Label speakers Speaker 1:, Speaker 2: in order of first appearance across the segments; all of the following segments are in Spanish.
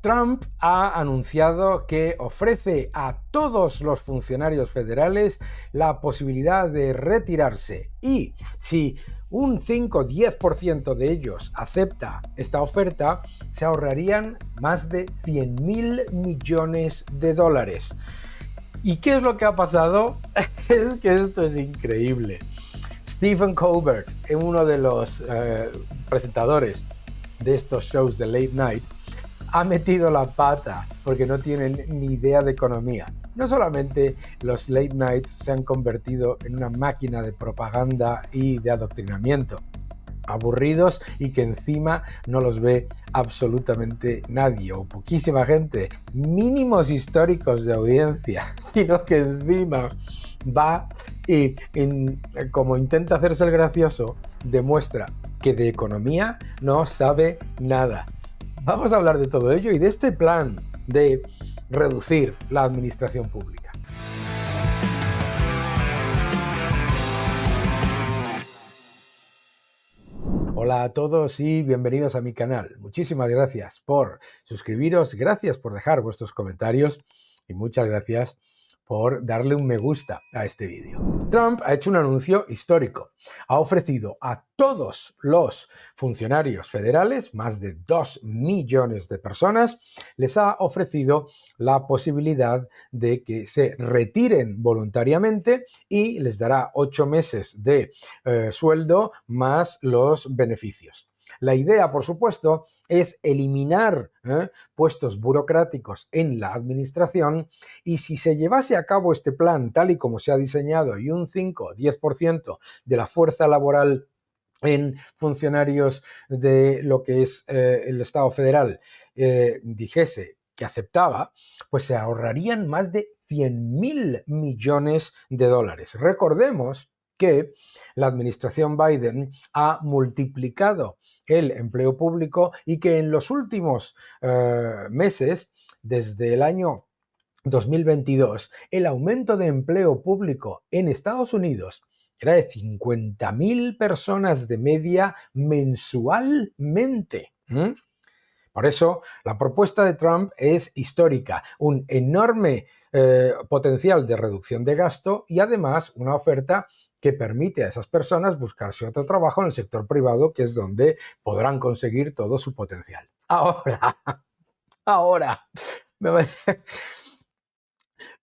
Speaker 1: Trump ha anunciado que ofrece a todos los funcionarios federales la posibilidad de retirarse y si un 5-10% de ellos acepta esta oferta, se ahorrarían más de 100.000 millones de dólares. ¿Y qué es lo que ha pasado? Es que esto es increíble. Stephen Colbert, uno de los presentadores de estos shows de late night, ha metido la pata porque no tienen ni idea de economía. No solamente los late nights se han convertido en una máquina de propaganda y de adoctrinamiento, aburridos y que encima no los ve absolutamente nadie o poquísima gente, mínimos históricos de audiencia, sino que encima va y como intenta hacerse el gracioso, demuestra que de economía no sabe nada. Vamos a hablar de todo ello y de este plan de reducir la administración pública. Hola a todos y bienvenidos a mi canal. Muchísimas gracias por suscribiros, gracias por dejar vuestros comentarios y muchas gracias por darle un me gusta a este vídeo. Trump ha hecho un anuncio histórico. Ha ofrecido a todos los funcionarios federales, más de 2 millones de personas, les ha ofrecido la posibilidad de que se retiren voluntariamente y les dará 8 meses de sueldo más los beneficios. La idea, por supuesto, es eliminar puestos burocráticos en la administración y si se llevase a cabo este plan tal y como se ha diseñado y un 5-10% de la fuerza laboral en funcionarios de lo que es el Estado federal dijese que aceptaba, pues se ahorrarían más de 100.000 millones de dólares. Recordemos que la administración Biden ha multiplicado el empleo público y que en los últimos meses, desde el año 2022, el aumento de empleo público en Estados Unidos era de 50.000 personas de media mensualmente. Por eso, la propuesta de Trump es histórica, un enorme potencial de reducción de gasto y además una oferta que permite a esas personas buscarse otro trabajo en el sector privado, que es donde podrán conseguir todo su potencial. Ahora,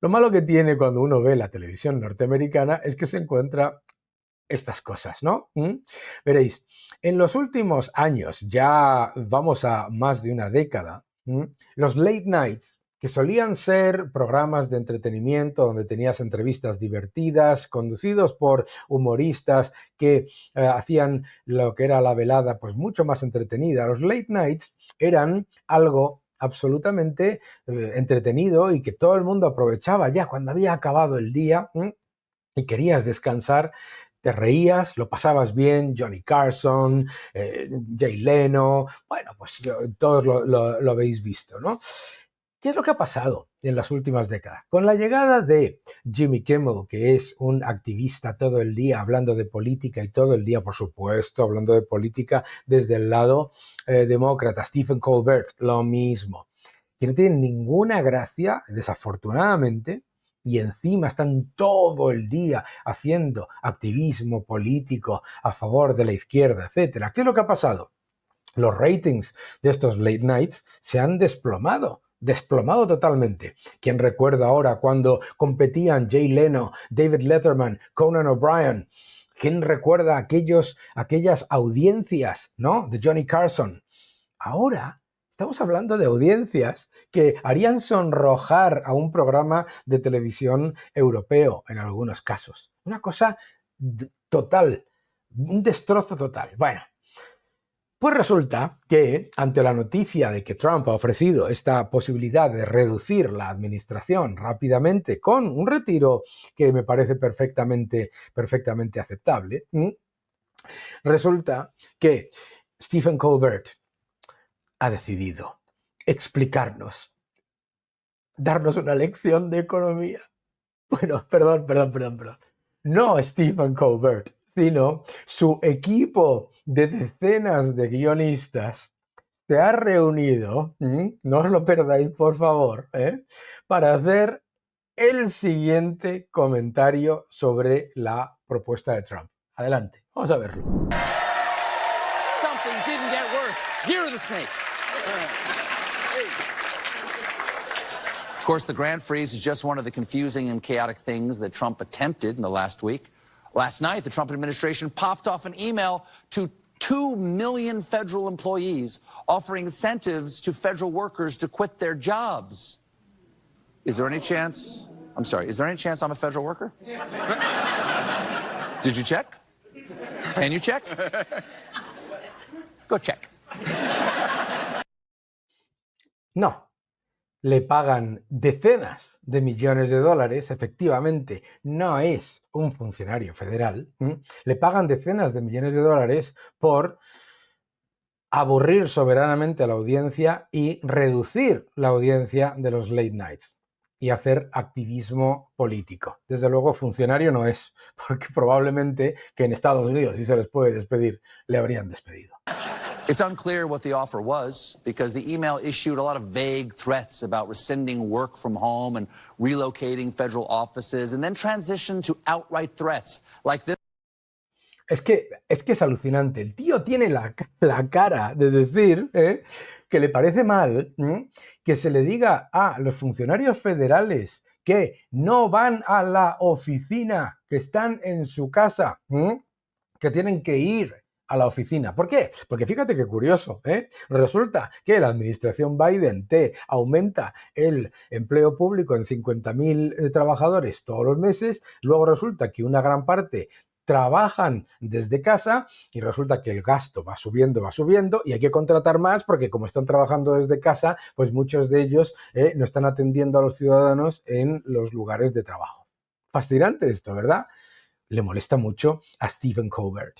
Speaker 1: lo malo que tiene cuando uno ve la televisión norteamericana es que se encuentra estas cosas, ¿no? Veréis, en los últimos años, ya vamos a más de una década, los late nights, que solían ser programas de entretenimiento donde tenías entrevistas divertidas, conducidos por humoristas que hacían lo que era la velada pues mucho más entretenida. Los late nights eran algo absolutamente entretenido y que todo el mundo aprovechaba ya cuando había acabado el día y querías descansar. Te reías, lo pasabas bien, Johnny Carson, Jay Leno, bueno, pues todos lo habéis visto, ¿no? ¿Qué es lo que ha pasado en las últimas décadas? Con la llegada de Jimmy Kimmel, que es un activista todo el día hablando de política y todo el día, por supuesto, hablando de política desde el lado demócrata, Stephen Colbert, lo mismo, que no tiene ninguna gracia, desafortunadamente, y encima están todo el día haciendo activismo político a favor de la izquierda, etcétera. ¿Qué es lo que ha pasado? Los ratings de estos late nights se han desplomado totalmente. ¿Quién recuerda ahora cuando competían Jay Leno, David Letterman, Conan O'Brien? ¿Quién recuerda aquellas audiencias, ¿no?, de Johnny Carson? Ahora estamos hablando de audiencias que harían sonrojar a un programa de televisión europeo en algunos casos. Una cosa total, un destrozo total. Bueno, pues resulta que ante la noticia de que Trump ha ofrecido esta posibilidad de reducir la administración rápidamente con un retiro que me parece perfectamente aceptable, resulta que Stephen Colbert ha decidido explicarnos, darnos una lección de economía. Bueno, perdón. No Stephen Colbert, sino su equipo de decenas de guionistas se ha reunido, no os lo perdáis por favor, para hacer el siguiente comentario sobre la propuesta de Trump. Adelante, vamos a verlo.
Speaker 2: Something didn't get worse. You're the snake. Of course, the grand freeze is just one of the confusing and chaotic things that Trump attempted in the last week. Last night, the Trump administration popped off an email to 2 million federal employees offering incentives to federal workers to quit their jobs. Is there any chance I'm a federal worker? Did you check? Can you check? Go check.
Speaker 1: No. Le pagan decenas de millones de dólares, efectivamente no es un funcionario federal, le pagan decenas de millones de dólares por aburrir soberanamente a la audiencia y reducir la audiencia de los late nights y hacer activismo político. Desde luego funcionario no es, porque probablemente que en Estados Unidos, si se les puede despedir, le habrían despedido.
Speaker 2: It's unclear what the offer was because the email issued a lot of vague threats about rescinding work from home and relocating federal offices and then transitioned to outright threats like this.
Speaker 1: Es que es alucinante. El tío tiene la cara de decir que le parece mal que se le diga a los funcionarios federales que no van a la oficina, que están en su casa, que tienen que ir a la oficina. ¿Por qué? Porque fíjate qué curioso, Resulta que la administración Biden te aumenta el empleo público en 50.000 trabajadores todos los meses, luego resulta que una gran parte trabajan desde casa y resulta que el gasto va subiendo y hay que contratar más porque como están trabajando desde casa, pues muchos de ellos no están atendiendo a los ciudadanos en los lugares de trabajo. Fascinante esto, ¿verdad? Le molesta mucho a Stephen Colbert.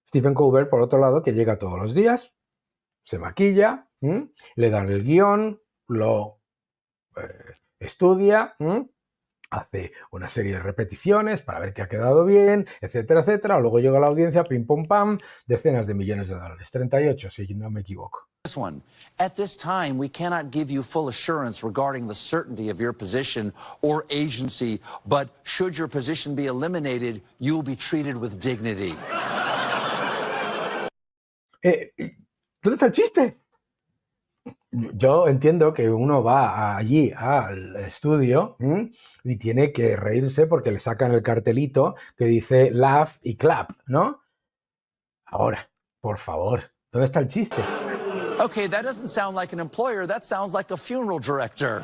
Speaker 1: Stephen Colbert, por otro lado, que llega todos los días, se maquilla, le dan el guión, lo estudia, hace una serie de repeticiones para ver que ha quedado bien, etcétera, etcétera. Luego llega a la audiencia, pim, pum, pam, decenas de millones de dólares. 38, si no me equivoco.
Speaker 2: This one. At this time, we cannot give you full assurance regarding the certainty of your position or agency, but should your position be eliminated, you will be treated with dignity.
Speaker 1: ¿Dónde está el chiste? Yo entiendo que uno va allí al estudio y tiene que reírse porque le sacan el cartelito que dice laugh y clap, ¿no? Ahora, por favor, ¿dónde está el chiste?
Speaker 2: Okay, that doesn't sound like an employer, that sounds like a funeral director.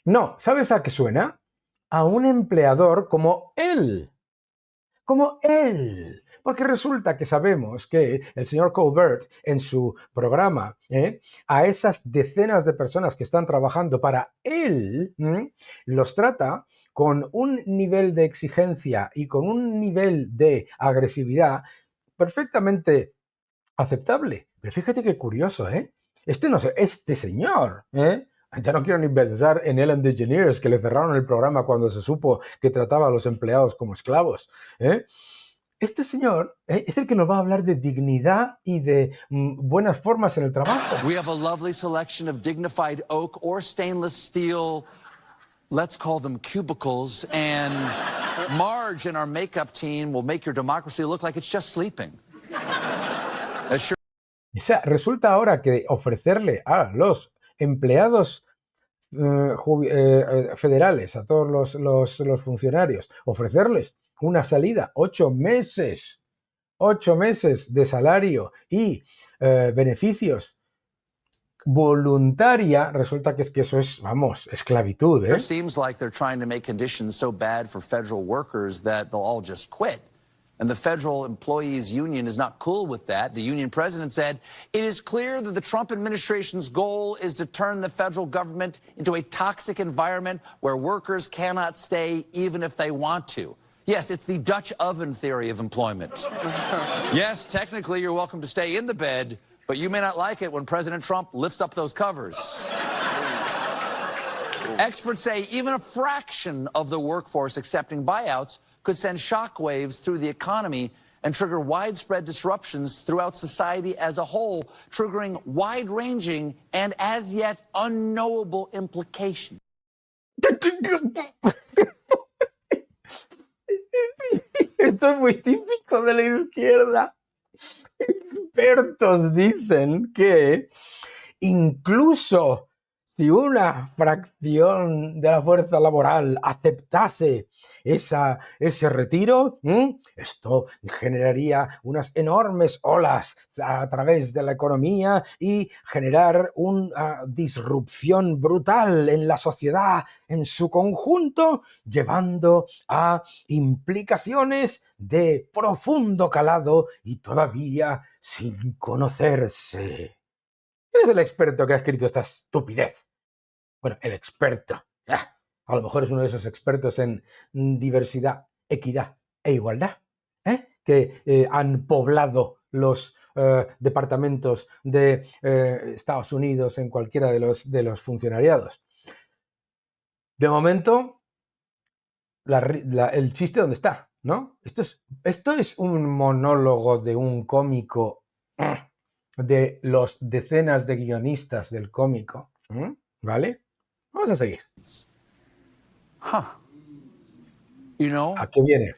Speaker 1: No, ¿sabes a qué suena? A un empleador como él. Como él. Porque resulta que sabemos que el señor Colbert en su programa a esas decenas de personas que están trabajando para él los trata con un nivel de exigencia y con un nivel de agresividad perfectamente aceptable. Pero fíjate qué curioso, este señor, ya no quiero ni pensar en Ellen DeGeneres, que le cerraron el programa cuando se supo que trataba a los empleados como esclavos, Este señor es el que nos va a hablar de dignidad y de buenas formas en el trabajo.
Speaker 2: We have a lovely selection of dignified oak or stainless steel, let's call them cubicles, and Marge and our makeup team will make your democracy look like it's just sleeping.
Speaker 1: O sea, resulta ahora que ofrecerle a los empleados federales, a todos los funcionarios, ofrecerles una salida, 8 meses de salario y beneficios voluntaria, resulta que eso es, vamos, esclavitud,
Speaker 2: It seems like they're trying to make conditions so bad for federal workers that they'll all just quit. And the Federal Employees Union is not cool with that. The union president said, "It is clear that the Trump administration's goal is to turn the federal government into a toxic environment where workers cannot stay even if they want to." Yes, it's the Dutch oven theory of employment. Yes, technically you're welcome to stay in the bed, but you may not like it when President Trump lifts up those covers. Experts say even a fraction of the workforce accepting buyouts could send shockwaves through the economy and trigger widespread disruptions throughout society as a whole, triggering wide-ranging and as yet unknowable implications.
Speaker 1: Esto es muy típico de la izquierda. Expertos dicen que incluso si una fracción de la fuerza laboral aceptase ese retiro, esto generaría unas enormes olas a través de la economía y generar una disrupción brutal en la sociedad en su conjunto, llevando a implicaciones de profundo calado y todavía sin conocerse. ¿Quién es el experto que ha escrito esta estupidez? Bueno, el experto. A lo mejor es uno de esos expertos en diversidad, equidad e igualdad, que han poblado los departamentos de Estados Unidos en cualquiera de los funcionariados. De momento, el chiste ¿dónde está? ¿No? Esto es un monólogo de un cómico, de los decenas de guionistas del cómico, ¿vale? Vamos a seguir.
Speaker 2: You know,
Speaker 1: ¿A qué viene?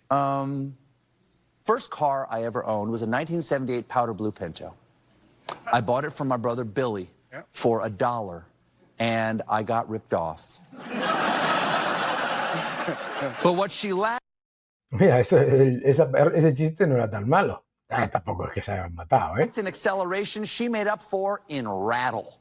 Speaker 2: first car I ever owned was a 1978 powder blue Pinto. I bought it from my brother Billy for $1, and I got ripped off. But what she lacked
Speaker 1: Mira, ese chiste no era tan malo. Tampoco es que se hayan matado, ¿eh?
Speaker 2: in acceleration, she made up for in rattle.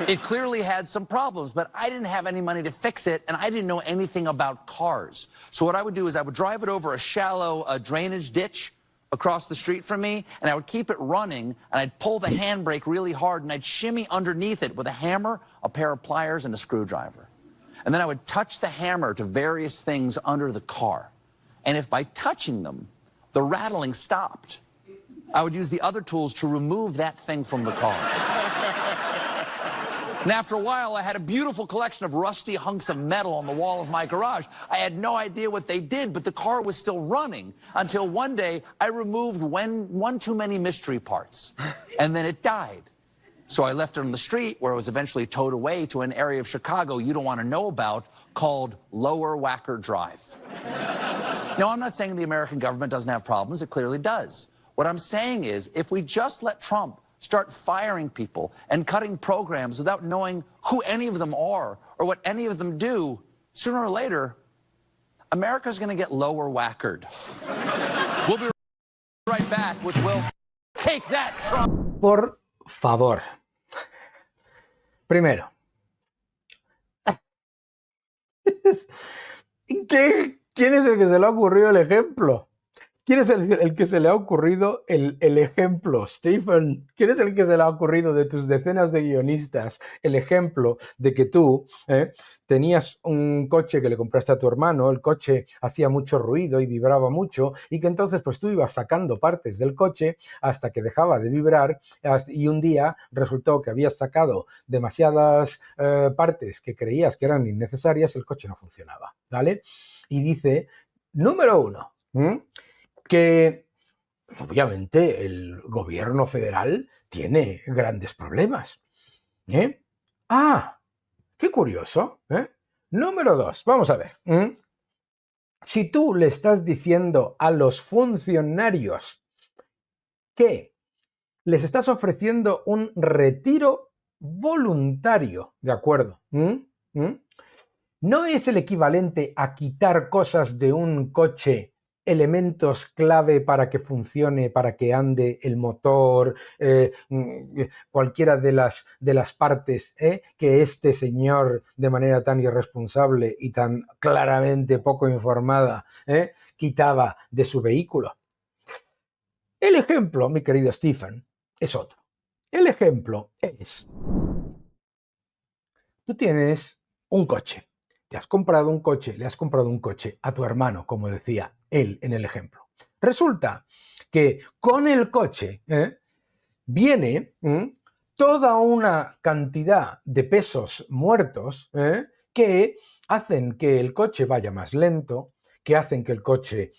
Speaker 2: It clearly had some problems, but I didn't have any money to fix it, and I didn't know anything about cars. So what I would do is I would drive it over a shallow drainage ditch across the street from me, and I would keep it running, and I'd pull the handbrake really hard, and I'd shimmy underneath it with a hammer, a pair of pliers, and a screwdriver. And then I would touch the hammer to various things under the car. And if by touching them, the rattling stopped, I would use the other tools to remove that thing from the car. And after a while, I had a beautiful collection of rusty hunks of metal on the wall of my garage. I had no idea what they did, but the car was still running until one day I removed one too many mystery parts, and then it died. So I left it on the street, where it was eventually towed away to an area of Chicago you don't want to know about, called Lower Wacker Drive. Now, I'm not saying the American government doesn't have problems. It clearly does. What I'm saying is, if we just let Trump start firing people and cutting programs without knowing who any of them are or what any of them do, sooner or later, America's going to get lower wackered. We'll be right back with Will. Take that, Trump.
Speaker 1: Por favor. Primero. ¿Quién es el que se le ha ocurrido el ejemplo? ¿Quién es el que se le ha ocurrido el ejemplo? Stephen, ¿quién es el que se le ha ocurrido de tus decenas de guionistas el ejemplo de que tú tenías un coche que le compraste a tu hermano, el coche hacía mucho ruido y vibraba mucho, y que entonces pues tú ibas sacando partes del coche hasta que dejaba de vibrar, y un día resultó que habías sacado demasiadas partes que creías que eran innecesarias, el coche no funcionaba, ¿vale? Y dice, número uno, que obviamente el gobierno federal tiene grandes problemas. Qué curioso. Número dos, vamos a ver. Si tú le estás diciendo a los funcionarios que les estás ofreciendo un retiro voluntario, ¿de acuerdo? No es el equivalente a quitar cosas de un coche, elementos clave para que funcione, para que ande el motor, cualquiera de las partes que este señor, de manera tan irresponsable y tan claramente poco informada, quitaba de su vehículo. El ejemplo, mi querido Stephen, es otro. El ejemplo es, tú tienes un coche. Te has comprado un coche, le has comprado un coche a tu hermano, como decía él en el ejemplo. Resulta que con el coche viene toda una cantidad de pesos muertos que hacen que el coche vaya más lento, que hacen que el coche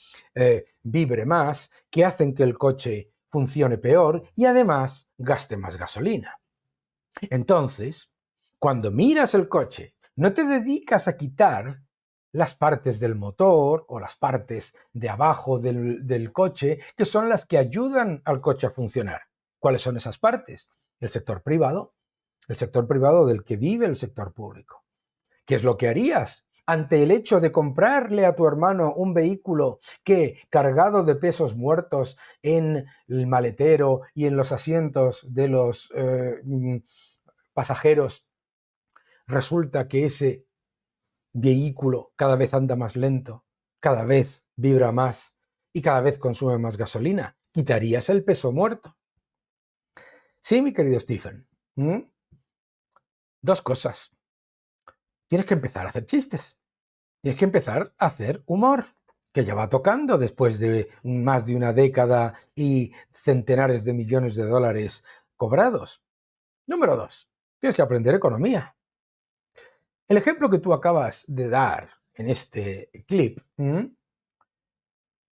Speaker 1: vibre más, que hacen que el coche funcione peor y además gaste más gasolina. Entonces, cuando miras el coche, no te dedicas a quitar las partes del motor o las partes de abajo del coche, que son las que ayudan al coche a funcionar. ¿Cuáles son esas partes? El sector privado del que vive el sector público. ¿Qué es lo que harías ante el hecho de comprarle a tu hermano un vehículo que, cargado de pesos muertos en el maletero y en los asientos de los pasajeros, resulta que ese vehículo cada vez anda más lento, cada vez vibra más y cada vez consume más gasolina? ¿Quitarías el peso muerto? Sí, mi querido Stephen. Dos cosas. Tienes que empezar a hacer chistes. Tienes que empezar a hacer humor, que ya va tocando después de más de una década y centenares de millones de dólares cobrados. Número 2. Tienes que aprender economía. El ejemplo que tú acabas de dar en este clip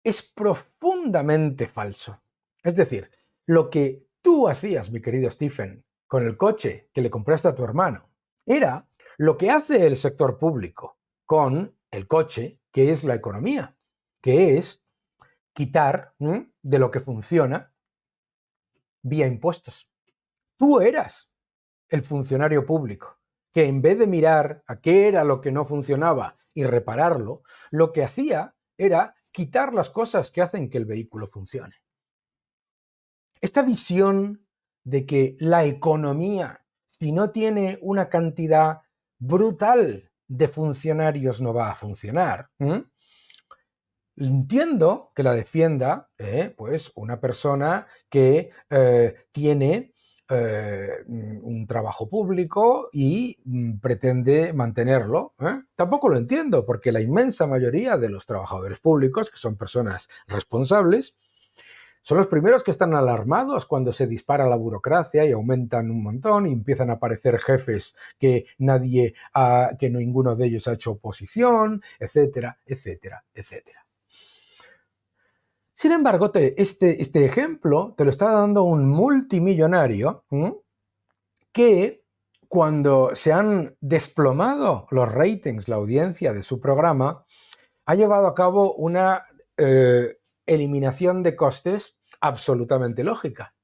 Speaker 1: es profundamente falso. Es decir, lo que tú hacías, mi querido Stephen, con el coche que le compraste a tu hermano, era lo que hace el sector público con el coche, que es la economía, que es quitar de lo que funciona vía impuestos. Tú eras el funcionario público que, en vez de mirar a qué era lo que no funcionaba y repararlo, lo que hacía era quitar las cosas que hacen que el vehículo funcione. Esta visión de que la economía, si no tiene una cantidad brutal de funcionarios, no va a funcionar. Entiendo que la defienda pues una persona que tiene un trabajo público y pretende mantenerlo. Tampoco lo entiendo, porque la inmensa mayoría de los trabajadores públicos, que son personas responsables, son los primeros que están alarmados cuando se dispara la burocracia y aumentan un montón y empiezan a aparecer jefes que ninguno de ellos ha hecho oposición, etcétera, etcétera, etcétera. Sin embargo, este ejemplo te lo está dando un multimillonario que, cuando se han desplomado los ratings, la audiencia de su programa, ha llevado a cabo una eliminación de costes absolutamente lógica.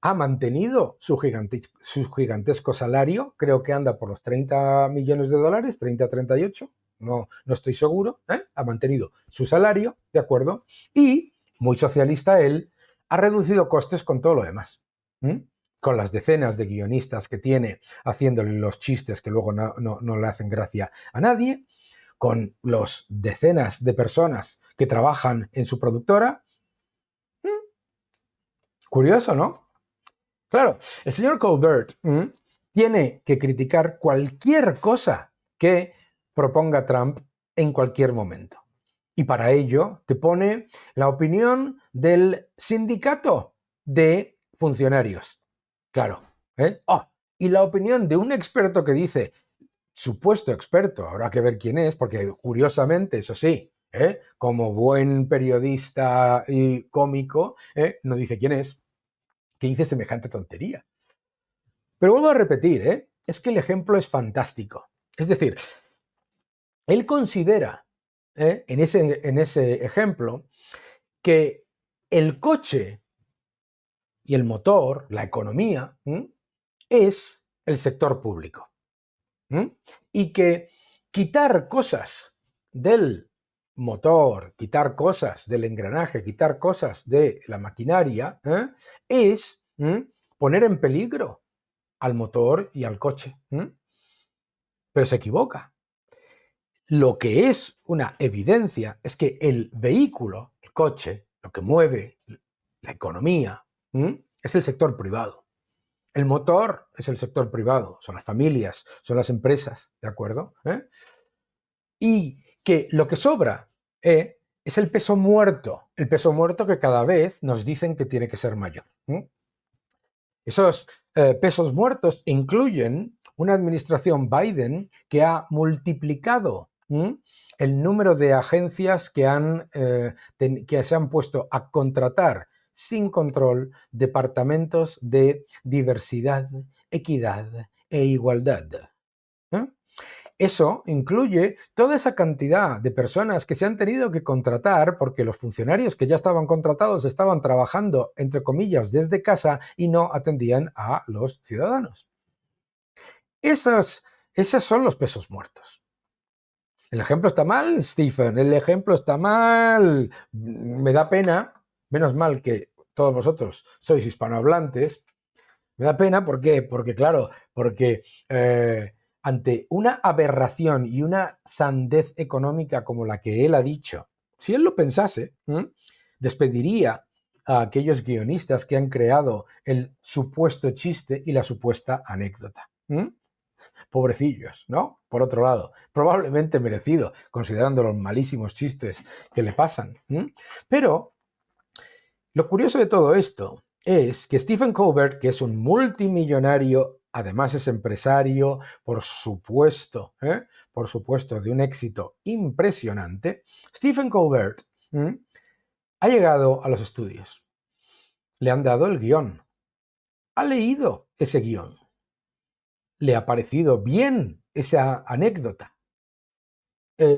Speaker 1: Ha mantenido su gigantesco salario, creo que anda por los 30 millones de dólares, 30, 38, no estoy seguro, ha mantenido su salario, ¿de acuerdo? Y, muy socialista él, ha reducido costes con todo lo demás. Con las decenas de guionistas que tiene haciéndole los chistes que luego no le hacen gracia a nadie, con los decenas de personas que trabajan en su productora. Curioso, ¿no? Claro, el señor Colbert tiene que criticar cualquier cosa que proponga Trump en cualquier momento. Y para ello te pone la opinión del sindicato de funcionarios. Claro. Y la opinión de un experto que dice, supuesto experto, habrá que ver quién es, porque curiosamente, eso sí, como buen periodista y cómico, no dice quién es, que dice semejante tontería. Pero vuelvo a repetir, es que el ejemplo es fantástico. Es decir, él considera en ese ejemplo que el coche y el motor, la economía, es el sector público. Y que quitar cosas del motor, quitar cosas del engranaje, quitar cosas de la maquinaria, es poner en peligro al motor y al coche. Pero se equivoca. Lo que es una evidencia es que el vehículo, el coche, lo que mueve la economía, es el sector privado. El motor es el sector privado, son las familias, son las empresas, ¿de acuerdo? Y que lo que sobra es el peso muerto que cada vez nos dicen que tiene que ser mayor. Esos pesos muertos incluyen una administración Biden que ha multiplicado el número de agencias que se han puesto a contratar sin control departamentos de diversidad, equidad e igualdad. Eso incluye toda esa cantidad de personas que se han tenido que contratar porque los funcionarios que ya estaban contratados estaban trabajando, entre comillas, desde casa y no atendían a los ciudadanos. Esos son los pesos muertos. El ejemplo está mal, Stephen, el ejemplo está mal. Me da pena, menos mal que todos vosotros sois hispanohablantes. Me da pena, ¿por qué? Porque ante una aberración y una sandez económica como la que él ha dicho, si él lo pensase, despediría a aquellos guionistas que han creado el supuesto chiste y la supuesta anécdota. Pobrecillos, ¿no? Por otro lado, probablemente merecido, considerando los malísimos chistes que le pasan. Pero lo curioso de todo esto es que Stephen Colbert, que es un multimillonario, además es empresario, por supuesto, de un éxito impresionante, Stephen Colbert ha llegado a los estudios. Le han dado el guión. Ha leído ese guión. Le ha parecido bien esa anécdota.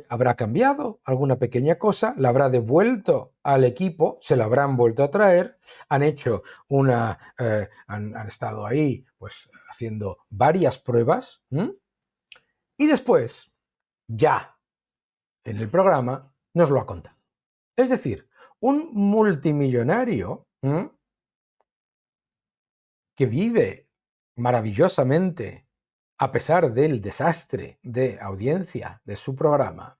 Speaker 1: Habrá cambiado alguna pequeña cosa, la habrá devuelto al equipo, se la habrán vuelto a traer, han hecho han estado ahí pues haciendo varias pruebas y después, ya en el programa, nos lo ha contado. Es decir, un multimillonario que vive maravillosamente a pesar del desastre de audiencia de su programa,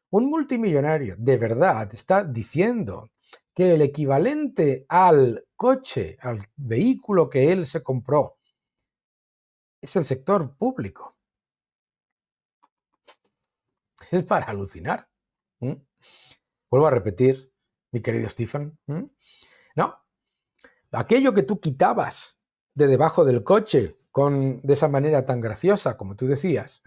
Speaker 1: un multimillonario de verdad está diciendo que el equivalente al coche, al vehículo que él se compró, es el sector público. Es para alucinar. Vuelvo a repetir, mi querido Stephen. No, aquello que tú quitabas de debajo del coche de esa manera tan graciosa, como tú decías,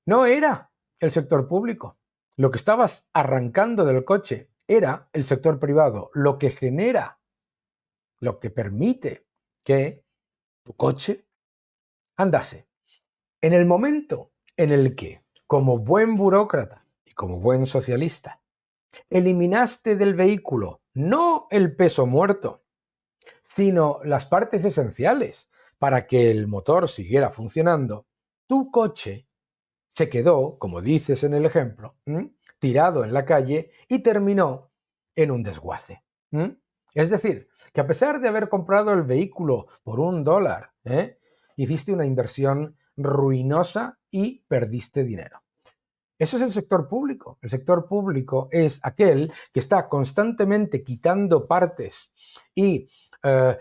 Speaker 1: no era el sector público. Lo que estabas arrancando del coche era el sector privado, lo que genera, lo que permite que tu coche andase. En el momento en el que, como buen burócrata y como buen socialista, eliminaste del vehículo no el peso muerto, sino las partes esenciales para que el motor siguiera funcionando, tu coche se quedó, como dices en el ejemplo, tirado en la calle y terminó en un desguace. Es decir, que a pesar de haber comprado el vehículo por $1, hiciste una inversión ruinosa y perdiste dinero. Eso es el sector público. El sector público es aquel que está constantemente quitando partes y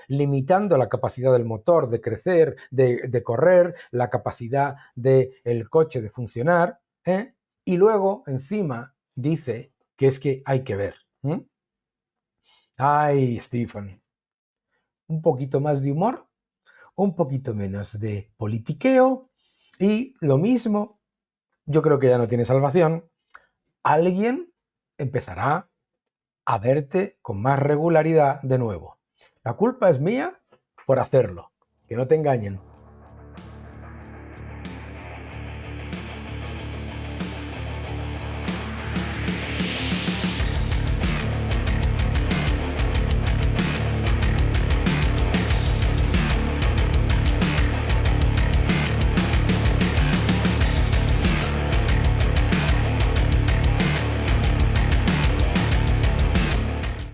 Speaker 1: limitando la capacidad del motor de crecer, de correr, la capacidad del coche de funcionar, y luego encima dice que es que hay que ver. Ay, Stephen, un poquito más de humor, un poquito menos de politiqueo y lo mismo, yo creo que ya no tiene salvación. Alguien empezará a verte con más regularidad de nuevo. La culpa es mía por hacerlo. Que no te engañen.